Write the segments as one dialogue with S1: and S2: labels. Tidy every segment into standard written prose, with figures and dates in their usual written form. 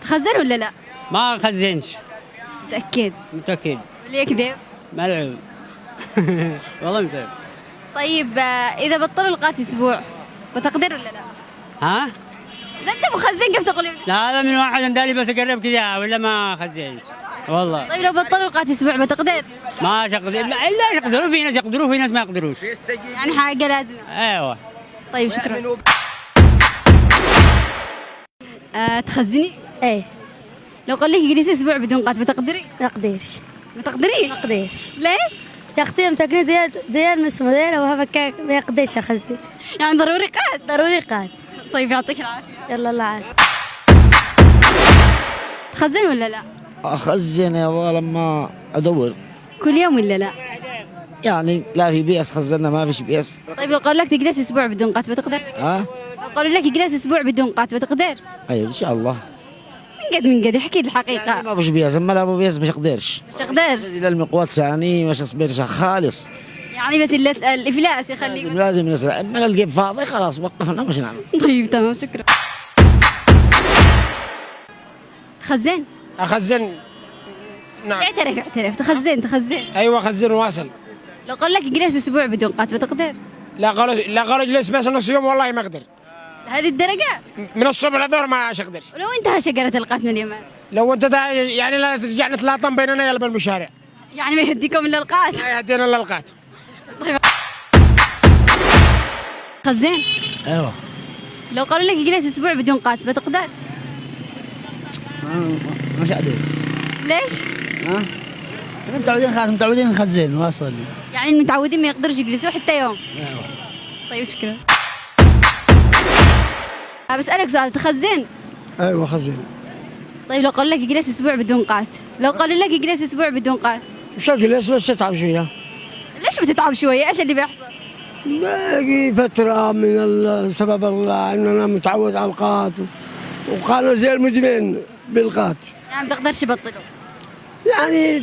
S1: تخزن ولا لا؟
S2: ما خزنش.
S1: متأكد؟
S2: متأكد.
S1: ولا يكذب؟
S2: ملعوب. والله متأكد.
S1: طيب إذا بطلوا القات أسبوع بتقدر ولا لا؟
S2: ها؟
S1: لا أنت مخزن كيف تقول لي؟
S2: لا هذا من واحد اندالي بس اقرب كذا ولا ما خزنش. والله.
S1: طيب لو بطلوا القات أسبوع بتقدر؟
S2: ما تقدر الا يقدروا، في ناس يقدروا في ناس ما يقدروش.
S1: يعني حاجة لازمة.
S2: ايوه.
S1: طيب شكرا. تخزني؟
S3: ايه
S1: لو قال لك اجلسي أسبوع بدون قات بتقدري؟
S3: ما اقدرش
S1: ما تقدريش؟
S3: ما اقدرش
S1: ليش؟
S3: يا اختي مساكين زي المسمودين وهذا كان ما يقدرش اخزن
S1: يعني ضروري قات؟
S3: ضروري قاد.
S1: طيب يعطيك العافية.
S3: يلا الله عافية.
S1: تخزن ولا لا؟
S4: أخزن يا والله لما أدور،
S1: كل يوم ولا لا؟
S4: يعني لا في بيس خزنا ما فيش بيس.
S1: طيب لو قالوا لك تجلس أسبوع بدون قات بتقدر؟
S4: ها؟
S1: لو قالوا لك اجلس أسبوع بدون قات بتقدر؟
S4: أيوة إن شاء الله.
S1: من قد احكي الحقيقة.
S4: ما فيش بيس، أما لا أبو بيس مش أقدرش.
S1: مش تقدرش؟
S4: إلى المقوات ثاني مش أصبرش خالص.
S1: يعني بس الإفلاس يخليك.
S4: لازم نسرع، أما الجيب فاضي خلاص وقفنا مش نعمل.
S1: طيب تمام شكرا. تخزن؟
S5: اخزن. نعم.
S1: اعترف تخزن.
S5: ايوه اخزن واصل.
S1: لو قال لك اجلس اسبوع بدون قات بتقدر؟
S5: لا قالوا اجلس بس نص يوم والله ما اقدر.
S1: لهذه الدرجة؟
S5: من الصبح للظهر ما اقدر.
S1: ولو انتهى شجرة القات من اليمن؟
S5: لو انت يعني لا ترجع نتلاطم بيننا يلا بالمشاريع.
S1: يعني ما يهديكم الا القات؟
S5: ما يهدينا الا القات.
S1: طيب خزن؟
S4: أيوة.
S1: لو قالوا لك اجلس اسبوع بدون قات بتقدر؟
S4: مش أقدر.
S1: ليش؟
S4: ها؟ متعودين خلاص متعودين نخزن واصل.
S1: يعني المتعودين ما يقدرش يجلسوا حتى يوم.
S4: أيوة.
S1: طيب شكرا. بسألك سؤال، تخزن؟
S5: ايوه خزن.
S1: طيب لو قالوا لك اجلس اسبوع بدون قات، لو قالوا لك اجلس اسبوع بدون قات،
S5: مش اجلس بس اتعب شويه.
S1: ليش بتتعب شوية؟ ايش اللي بيحصل؟
S5: باقي فتره من سبب الله ان انا متعود على القات وقالوا زي المدمن بالقات.
S1: يعني ما تقدرش تبطله.
S5: يعني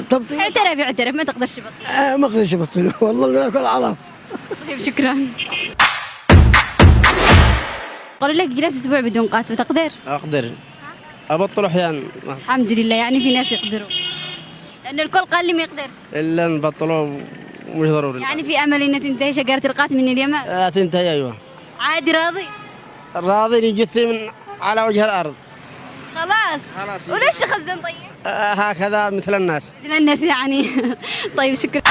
S5: تبطيل.
S1: اعترف ما تقدرش تبطله.
S5: ما اقدرش ابطله والله لا اكل علف.
S1: طيب شكرا. قالوا لك جلس اسبوع بدون قات بتقدر؟
S2: اقدر. ابطل احيانا.
S1: الحمد لله، يعني في ناس يقدروا. لأن الكل قال لي ما يقدرش.
S2: الا نبطله مش ضروري.
S1: يعني في امل ان تنتهي شجرة القات من اليمن؟
S2: تنتهي ايوه.
S1: عادي راضي؟
S2: راضي يجثي من على وجه الارض.
S1: خلاص. وليش تخزن طيب؟
S2: هكذا مثل الناس.
S1: مثل الناس يعني. طيب شكرا.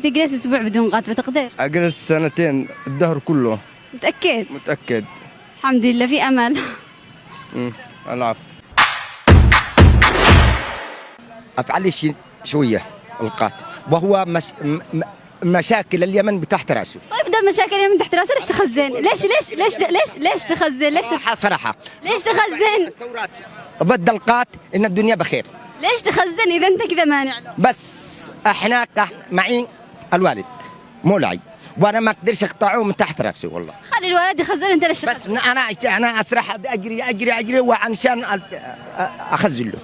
S1: تجلس اسبوع بدون قات بتقدر؟
S6: أجلس سنتين الدهر كله.
S1: متأكد؟
S6: متأكد.
S1: الحمد لله في امل.
S6: العفو. أفعل شوية القات وهو مشاكل اليمن بتحت رأسه.
S1: طيب ده مشاكل من تحت راسه، ليش تخزن؟ ليش تخزن؟
S6: صراحة
S1: ليش تخزن؟
S6: ضد القات إن الدنيا بخير.
S1: ليش تخزن إذا أنت كذا مانع له؟
S6: بس احنا معي الوالد مولعي وانا ما اقدرش اقطعه من تحت راسي والله.
S1: خلي الولد يخزن، انت ليش
S6: بس انا اسرح اجري وعشان اخزن له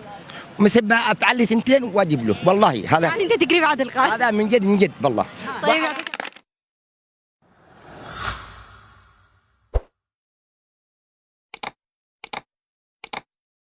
S6: مسبة افعل لي ثنتين واجيب له والله. هذا
S1: يعني انت تقريب عاد القات.
S6: هذا من جد والله.
S1: طيب